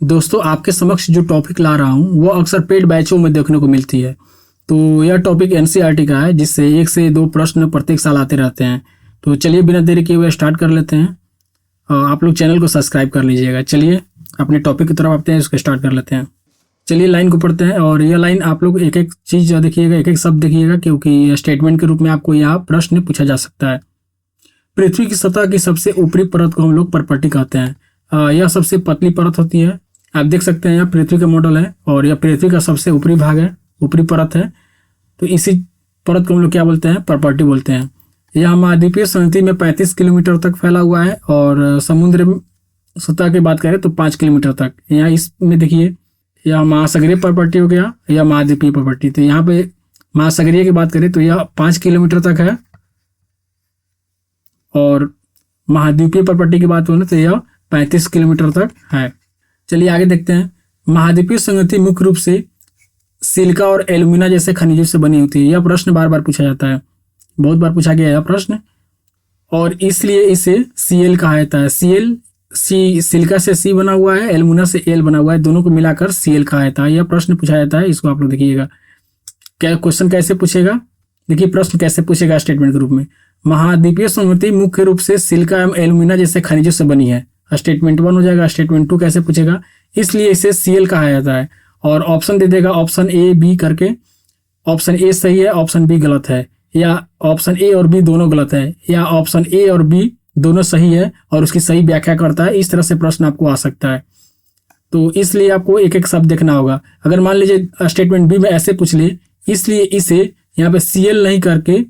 दोस्तों आपके समक्ष जो टॉपिक ला रहा हूँ वो अक्सर पेड बैचों में देखने को मिलती है। तो यह टॉपिक एनसीईआरटी का है, जिससे 1 से 2 प्रश्न प्रत्येक साल आते रहते हैं। तो चलिए बिना देरी किए हुए स्टार्ट कर लेते हैं। आप लोग चैनल को सब्सक्राइब कर लीजिएगा। चलिए अपने टॉपिक की तरफ आते हैं, उसको स्टार्ट कर लेते हैं। चलिए लाइन को पढ़ते हैं, और यह लाइन आप लोग एक एक चीज़ देखिएगा, एक एक शब्द देखिएगा, क्योंकि स्टेटमेंट के रूप में आपको यहाँ प्रश्न पूछा जा सकता है। पृथ्वी की सतह की सबसे ऊपरी परत को हम लोग पर्पटी कहते हैं। यह सबसे पतली परत होती है। आप देख सकते हैं यह पृथ्वी का मॉडल है, और यह पृथ्वी का सबसे ऊपरी भाग है, ऊपरी परत है। तो इसी परत को हम लोग क्या बोलते हैं? पर्पटी बोलते हैं। यह महाद्वीपीय संहति में 35 किलोमीटर तक फैला हुआ है, और समुद्र सतह की बात करें तो 5 किलोमीटर तक। यहाँ इसमें देखिए, यह महासागरीय पर्पटी हो गया, यह महाद्वीपीय पर्पटी। तो यहाँ पे महासागरीय की बात करें तो यह 5 किलोमीटर तक है, और महाद्वीपीय पर्पटी की बात करें तो यह 35 किलोमीटर तक है। चलिए आगे देखते हैं। महाद्वीपीय संहति मुख्य रूप से सिलिका और एल्यूमिना जैसे खनिजों से बनी होती है। यह प्रश्न बार बार पूछा जाता है, बहुत बार पूछा गया यह प्रश्न, और इसलिए इसे Cl कहा जाता है। सिलिका से C बना हुआ है, एल्यूमिना से L बना हुआ है, दोनों को मिलाकर Cl कहा जाता है। यह प्रश्न पूछा जाता है, इसको आप लोग देखिएगा। क्या क्वेश्चन कैसे पूछेगा? देखिए प्रश्न कैसे पूछेगा स्टेटमेंट के रूप में। महाद्वीपीय संहति मुख्य रूप से सिलिका एवं एल्यूमिना जैसे खनिजों से बनी है। स्टेटमेंट 1 हो जाएगा। स्टेटमेंट 2 कैसे पूछेगा? इसलिए इसे Cl कहा जाता है, और ऑप्शन दे देगा, ऑप्शन A B करके। ऑप्शन A सही है, ऑप्शन B गलत है, या ऑप्शन A और B दोनों गलत है, या ऑप्शन A और B दोनों सही है और उसकी सही व्याख्या करता है। इस तरह से प्रश्न आपको आ सकता है। तो इसलिए आपको एक एक शब्द देखना होगा। अगर मान लीजिए स्टेटमेंट B में ऐसे पूछ ले, इसलिए इसे यहाँ पे Cl नहीं करके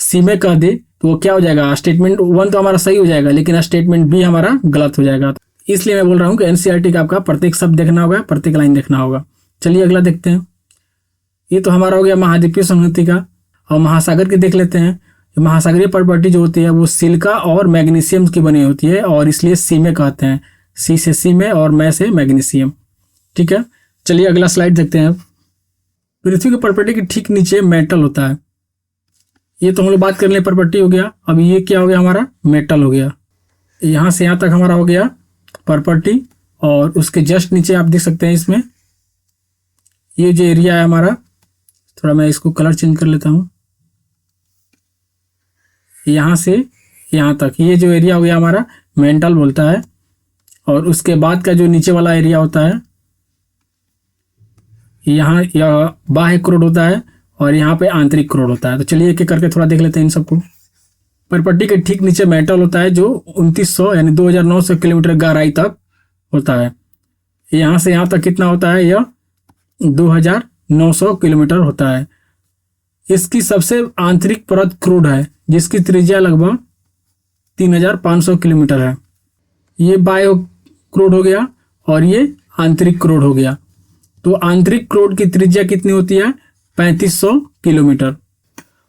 C में कह दे, तो वो क्या हो जाएगा? स्टेटमेंट 1 तो हमारा सही हो जाएगा, लेकिन स्टेटमेंट B हमारा गलत हो जाएगा। इसलिए मैं बोल रहा हूँ कि एनसीईआरटी का आपका प्रत्येक शब्द देखना होगा, प्रत्येक लाइन देखना होगा। चलिए अगला देखते हैं। ये तो हमारा हो गया महाद्वीपीय संहति का, और महासागर की देख लेते हैं। महासागरीय पर्पटी जो होती है वो सिलिका और मैग्नीशियम की बनी होती है, और इसलिए C में कहते हैं। C से C में, और मैं से मैग्नीशियम। ठीक है, चलिए अगला स्लाइड देखते हैं। पृथ्वी की पर्पटी के ठीक नीचे मेटल होता है। ये तो हम लोग बात कर ले पर्पटी हो गया। अब ये क्या हो गया? हमारा मेटल हो गया। यहाँ से यहाँ तक हमारा हो गया पर्पटी, और उसके जस्ट नीचे आप देख सकते हैं इसमें ये जो एरिया है हमारा, थोड़ा मैं इसको कलर चेंज कर लेता हूँ। यहाँ से यहाँ तक ये जो एरिया हो गया हमारा मेंटल बोलता है, और उसके बाद का जो नीचे वाला एरिया होता है, यहाँ यह बाह्य क्रोड होता है, और यहाँ पे आंतरिक क्रोड होता है। तो चलिए एक एक करके थोड़ा देख लेते हैं इन सबको। पर्पटी के ठीक नीचे मेटल होता है, जो 2900 यानी 2900 किलोमीटर गहराई तक होता है। यहाँ से यहाँ तक कितना होता है? यह 2900 किलोमीटर होता है। इसकी सबसे आंतरिक परत क्रूड है, जिसकी त्रिज्या लगभग 3500 किलोमीटर है। ये बायो क्रूड हो गया, और ये आंतरिक क्रूड हो गया। तो आंतरिक क्रूड की त्रिज्या कितनी होती है? 3500 किलोमीटर।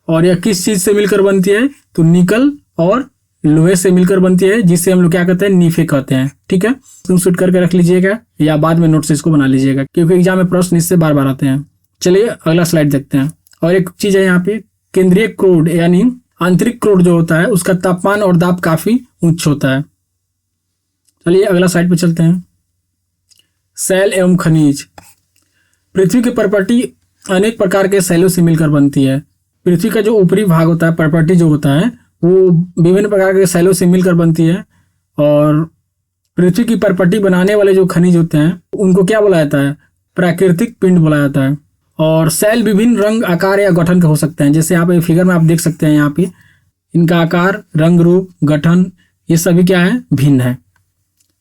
और यह किस चीज से मिलकर बनती है? तो निकल और लोहे से मिलकर बनती है, जिसे हम लोग क्या कहते हैं? नीफे कहते हैं। ठीक है, स्क्रीनशॉट करके रख लीजिएगा, या बाद में नोट से इसको बना लीजिएगा, क्योंकि एग्जाम में प्रश्न इससे बार बार आते हैं। चलिए अगला स्लाइड देखते हैं। और एक चीज है यहाँ पे, केंद्रीय क्रोड यानी आंतरिक क्रोड जो होता है, उसका तापमान और दाब काफी उच्च होता है। चलिए अगला स्लाइड पे चलते हैं। शैल एवं खनिज। पृथ्वी की पर्पटी अनेक प्रकार के शैलों से मिलकर बनती है। पृथ्वी का जो ऊपरी भाग होता है, पर्पटी जो होता है, वो विभिन्न प्रकार के शैलों से मिलकर बनती है। और पृथ्वी की पर्पटी बनाने वाले जो खनिज होते हैं, उनको क्या बोला जाता है? प्राकृतिक पिंड बोला जाता है। और शैल विभिन्न रंग, आकार या गठन के हो सकते हैं। जैसे यहाँ पे फिगर में आप देख सकते हैं, यहाँ पे इनका आकार, रंग, रूप, गठन, ये सभी क्या है? भिन्न है।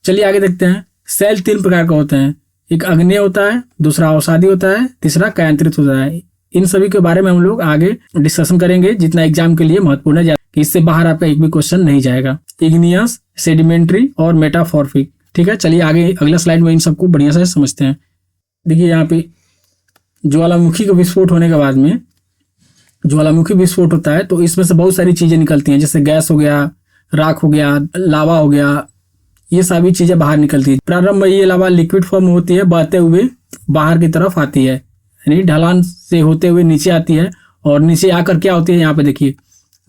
चलिए आगे देखते हैं। शैल 3 प्रकार का होते हैं। एक आग्नेय होता है, दूसरा अवसादी होता है, तीसरा कायांतरित होता है। इन सभी के बारे में हम लोग आगे डिस्कशन करेंगे, जितना एग्जाम के लिए महत्वपूर्ण है, कि इससे बाहर आपका एक भी क्वेश्चन नहीं जाएगा। इग्नियस, सेडिमेंट्री और मेटाफॉर्फिक। ठीक है, चलिए आगे अगला स्लाइड में इन सबको बढ़िया से समझते हैं। देखिए यहाँ पे ज्वालामुखी का विस्फोट होने के बाद में, ज्वालामुखी विस्फोट होता है तो इसमें से बहुत सारी चीजें निकलती हैं, जैसे गैस हो गया, राख हो गया, लावा हो गया, ये सभी चीजें बाहर निकलती है। प्रारंभ में ये लावा लिक्विड फॉर्म होती है, बहते हुए बाहर की तरफ आती है, यानी ढलान से होते हुए नीचे आती है, और नीचे आकर क्या होती है? यहाँ पे देखिए,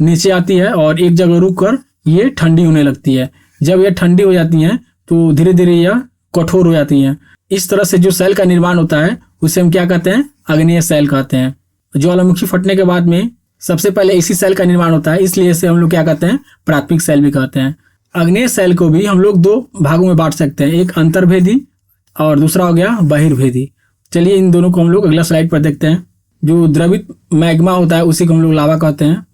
नीचे आती है और एक जगह रुक कर ये ठंडी होने लगती है। जब ये ठंडी हो जाती है तो धीरे धीरे यह कठोर हो जाती हैं। इस तरह से जो सेल का निर्माण होता है उसे हम क्या कहते हैं, आग्नेय सेल कहते हैं। ज्वालामुखी फटने के बाद में सबसे पहले इसी सेल का निर्माण होता है, इसलिए इसे हम लोग क्या कहते हैं, प्राथमिक सेल भी कहते हैं। आग्नेय सेल को भी हम लोग दो भागों में बांट सकते हैं, एक अंतर्भेदी और दूसरा हो गया बहिर्भेदी। चलिए इन दोनों को हम लोग अगला स्लाइड पर देखते हैं। जो द्रवित मैग्मा होता है उसी को हम लोग लावा कहते हैं,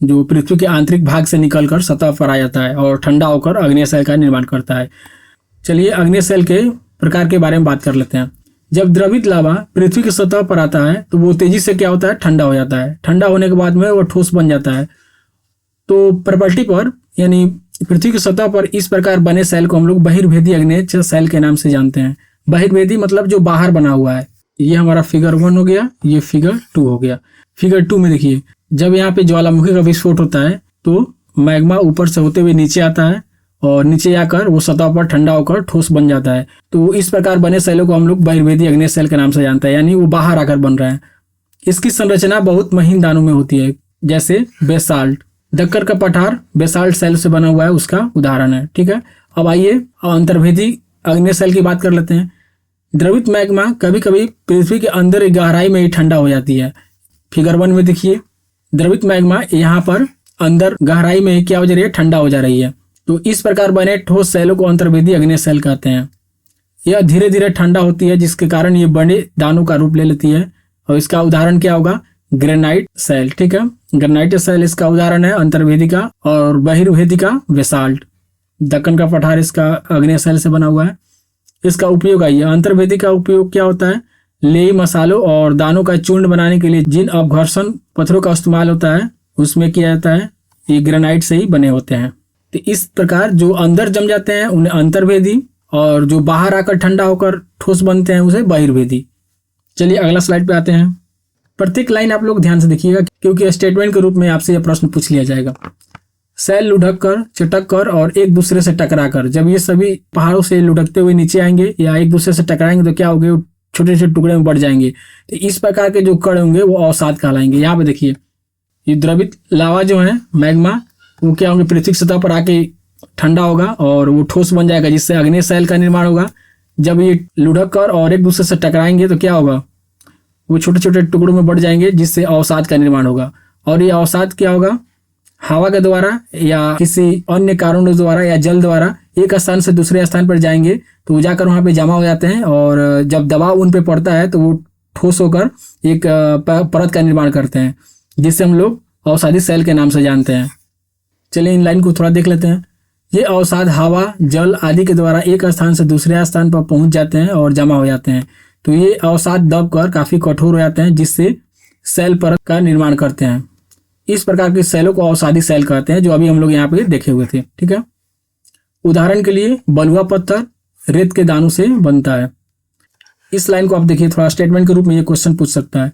जो पृथ्वी के आंतरिक भाग से निकलकर सतह पर आ जाता है और ठंडा होकर आग्नेय सेल का निर्माण करता है। चलिए आग्नेय सेल के प्रकार के बारे में बात कर लेते हैं। जब द्रवित लावा पृथ्वी की सतह पर आता है तो वो तेजी से क्या होता है, ठंडा हो जाता है। ठंडा होने के बाद में वो ठोस बन जाता है। तो प्रॉपर्टी पर यानी पृथ्वी की सतह पर इस प्रकार बने सेल को हम लोग बहिर्भेदी आग्नेय सेल के नाम से जानते हैं। बहिर्भेदी मतलब जो बाहर बना हुआ है। ये हमारा फिगर 1 हो गया, ये फिगर 2 हो गया। फिगर 2 में देखिए, जब यहाँ पे ज्वालामुखी का विस्फोट होता है तो मैग्मा ऊपर से होते हुए नीचे आता है और नीचे आकर वो सतह पर ठंडा होकर ठोस बन जाता है। तो इस प्रकार बने सेलों को हम लोग बहिर्भेदी आग्नेय सेल के नाम से जानते हैं, यानी वो बाहर आकर बन रहे हैं। इसकी संरचना बहुत महीन दानों में होती है, जैसे बेसाल्ट। दक्कर का पठार बेसाल्ट सेल से बना हुआ है, उसका उदाहरण है। ठीक है, अब आइए अंतर्भेदी आग्नेय सेल की बात कर लेते हैं। द्रवित मैग्मा कभी कभी पृथ्वी के अंदर एक गहराई में ही ठंडा हो जाती है। फिगर 1 में देखिए, द्रवित मैग्मा यहाँ पर अंदर गहराई में क्या हो जा रही है, ठंडा हो जा रही है। तो इस प्रकार बने ठोस सेलों को अंतर्भेदी आग्नेय सेल कहते हैं। यह धीरे धीरे ठंडा होती है, जिसके कारण ये बड़े दानों का रूप ले लेती है। और इसका उदाहरण क्या होगा, ग्रेनाइट सेल। ठीक है, ग्रेनाइट सेल इसका उदाहरण है, अंतर्भेदी का। और बहिर्भेदी का बेसाल्ट। दक्कन का पठार इसका आग्नेय सेल से बना हुआ है। इसका उपयोग आइए, अंतर्भेदी का उपयोग क्या होता है, लेई मसालों और दानों का चूर्ण बनाने के लिए जिन अपघर्षण पत्थरों का इस्तेमाल होता है उसमें किया जाता है, ये ग्रेनाइट से ही बने होते हैं। तो इस प्रकार जो अंदर जम जाते हैं उन्हें अंतर्भेदी, और जो बाहर आकर ठंडा होकर ठोस बनते हैं उसे बहिर्भेदी। चलिए अगला स्लाइड पे आते हैं। प्रत्येक लाइन आप लोग ध्यान से देखिएगा, क्योंकि स्टेटमेंट के रूप में आपसे यह प्रश्न पूछ लिया जाएगा। सेल लुढ़क कर, चटक कर और एक दूसरे से टकरा कर, जब ये सभी पहाड़ों से लुढ़कते हुए नीचे आएंगे या एक दूसरे से टकराएंगे तो क्या होंगे, छोटे छोटे टुकड़े में बढ़ जाएंगे। तो इस प्रकार के जो कण होंगे वो अवसाद कहलाएंगे। यहाँ पे देखिए, ये द्रवित लावा जो है मैग्मा, वो क्या होंगे, पृथ्वी की सतह पर आके ठंडा होगा और वो ठोस बन जाएगा, जिससे आग्नेय सेल का निर्माण होगा। जब ये लुढ़क कर और एक दूसरे से टकराएंगे तो क्या होगा, वो छोटे छोटे टुकड़ों में बढ़ जाएंगे, जिससे अवसाद का निर्माण होगा। और ये अवसाद क्या होगा, हवा के द्वारा या किसी अन्य कारणों द्वारा या जल द्वारा एक स्थान से दूसरे स्थान पर जाएंगे तो जाकर वहां पे जमा हो जाते हैं। और जब दबाव उन पे पड़ता है तो वो ठोस होकर एक परत का निर्माण करते हैं, जिससे हम लोग अवसादी सेल के नाम से जानते हैं। चलिए इन लाइन को थोड़ा देख लेते हैं। ये अवसाद हवा, जल आदि के द्वारा एक स्थान से दूसरे स्थान पर पहुंच जाते हैं और जमा हो जाते हैं। तो ये अवसाद दबकर काफी कठोर हो जाते हैं, जिससे सेल परत का निर्माण करते हैं। इस प्रकार के सेलों को अवसादी सेल कहते हैं, जो अभी हम लोग यहाँ पे देखे हुए थे। ठीक है, उदाहरण के लिए बलुआ पत्थर रेत के दानों से बनता है। इस लाइन को आप देखिए, थोड़ा स्टेटमेंट के रूप में ये क्वेश्चन पूछ सकता है।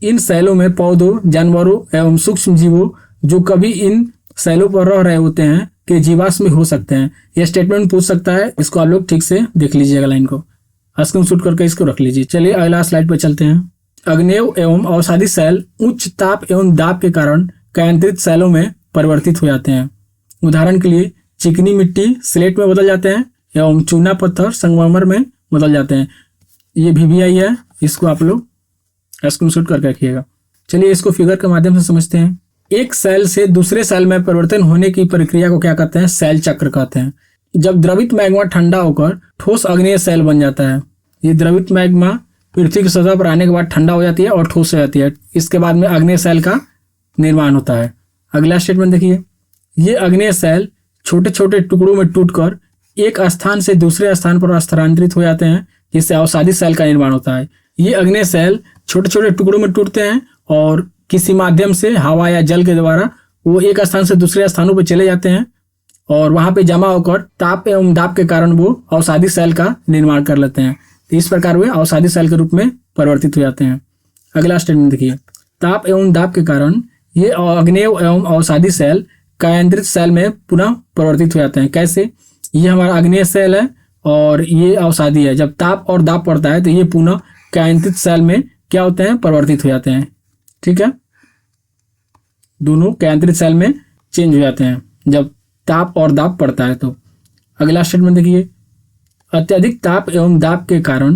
इन सेलों में पौधों, जानवरों एवं सूक्ष्म जीवों जो कभी इन सेलों पर रह रहे होते हैं के जीवाश्म हो सकते हैं। यह स्टेटमेंट पूछ सकता है, इसको आप लोग ठीक से देख लीजिएगा, लाइन को स्क्रीनशॉट करके इसको रख लीजिए। चलिए अगला स्लाइड पर चलते हैं। अग्नेय एवं अवसादी सेल उच्च ताप एवं दाब के कारण केंद्रित सेलों में परिवर्तित हो जाते हैं। उदाहरण के लिए चिकनी मिट्टी स्लेट में बदल जाते हैं एवं चूना पत्थर संगमरमर में बदल जाते हैं। ये VBI है, इसको आप लोग स्क्रीनशॉट करके रखिएगा। चलिए इसको फिगर के माध्यम से समझते हैं। एक सेल से दूसरे सेल में परिवर्तन होने की प्रक्रिया को क्या कहते हैं, सेल चक्र कहते हैं। जब द्रवित मैग्मा ठंडा होकर ठोस अग्नेय सेल बन जाता है। ये द्रवित मैग्मा पृथ्वी की सतह पर आने के बाद ठंडा हो जाती है और ठोस हो जाती है। इसके बाद में अग्नेय सेल का निर्माण होता है। अगला स्टेटमेंट देखिए, ये अग्नेय सेल छोटे छोटे टुकड़ों में टूटकर एक स्थान से दूसरे स्थान पर स्थानांतरित हो जाते हैं, जिससे अवसादी सेल का निर्माण होता है। ये अग्नेय सेल छोटे छोटे टुकड़ों में टूटते हैं और किसी माध्यम से हवा या जल के द्वारा वो एक स्थान से दूसरे स्थानों पर चले जाते हैं और वहां पे जमा होकर ताप एवं दाब के कारण वो अवसादी सेल का निर्माण कर लेते हैं। तो इस प्रकार वे अवसादी सेल के रूप में परिवर्तित हो जाते हैं। अगला स्टेटमेंट देखिए, ताप एवं दाब के कारण ये अग्नेय एवं अवसादी सेल केंद्रित सेल में पुनः परिवर्तित हो जाते हैं। कैसे, ये हमारा अग्नेय सेल है और ये अवसादी है। जब ताप और दाब पड़ता है तो ये पुनः केंद्रित सेल में क्या होते हैं, परिवर्तित हो जाते हैं। ठीक है, दोनों केंद्रित सेल में चेंज हो जाते हैं जब ताप और दाब पड़ता है। तो अगला स्टेटमेंट देखिए, अत्यधिक ताप एवं दाब के कारण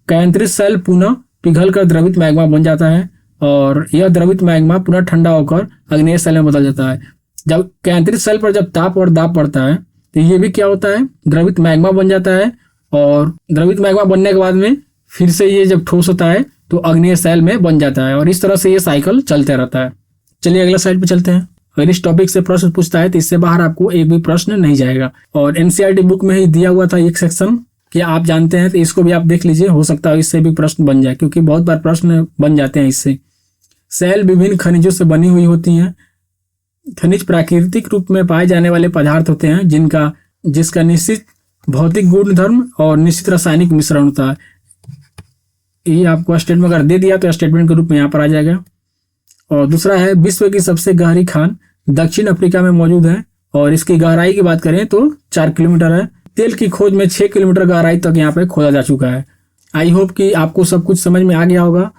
कैंथ्रित सेल पुनः पिघलकर द्रवित मैग्मा बन जाता है और यह द्रवित मैग्मा पुनः ठंडा होकर अग्नेय सेल में बदल जाता है। जब कैंथ्रित सेल पर जब ताप और दाब पड़ता है तो ये भी क्या होता है, द्रवित मैग्मा बन जाता है और द्रवित मैग्मा बनने के बाद में फिर से ये जब ठोस होता है तो अग्नेय सेल में बन जाता है और इस तरह से ये साइकिल चलते रहता है। चलिए अगला स्लाइड पे चलते हैं। अगर इस टॉपिक से प्रश्न पूछता है तो इससे बाहर आपको एक भी प्रश्न नहीं जाएगा और एनसीईआरटी बुक में ही दिया हुआ था एक सेक्शन कि आप जानते हैं तो इसको भी आप देख लीजिए, हो सकता है इससे भी प्रश्न बन जाए क्योंकि बहुत बार प्रश्न बन जाते हैं इससे। सेल विभिन्न खनिजों से बनी हुई होती हैं। खनिज प्राकृतिक रूप में पाए जाने वाले पदार्थ होते हैं जिसका निश्चित भौतिक गुणधर्म और निश्चित रासायनिक मिश्रण होता है। ये आपको स्टेटमेंट अगर दे दिया तो स्टेटमेंट के रूप में यहाँ पर आ जाएगा। और दूसरा है विश्व की सबसे गहरी खान दक्षिण अफ्रीका में मौजूद है और इसकी गहराई की बात करें तो 4 किलोमीटर है। तेल की खोज में 6 किलोमीटर गहराई तक यहाँ पे खोदा जा चुका है। आई होप कि आपको सब कुछ समझ में आ गया होगा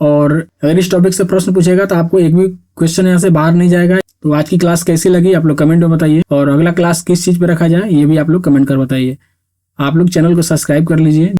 और अगर इस टॉपिक से प्रश्न पूछेगा तो आपको एक भी क्वेश्चन यहाँ से बाहर नहीं जाएगा। तो आज की क्लास कैसी लगी आप लोग कमेंट में बताइए और अगला क्लास किस चीज़ पे रखा जाए ये भी आप लोग कमेंट कर बताइए। आप लोग चैनल को सब्सक्राइब कर लीजिए।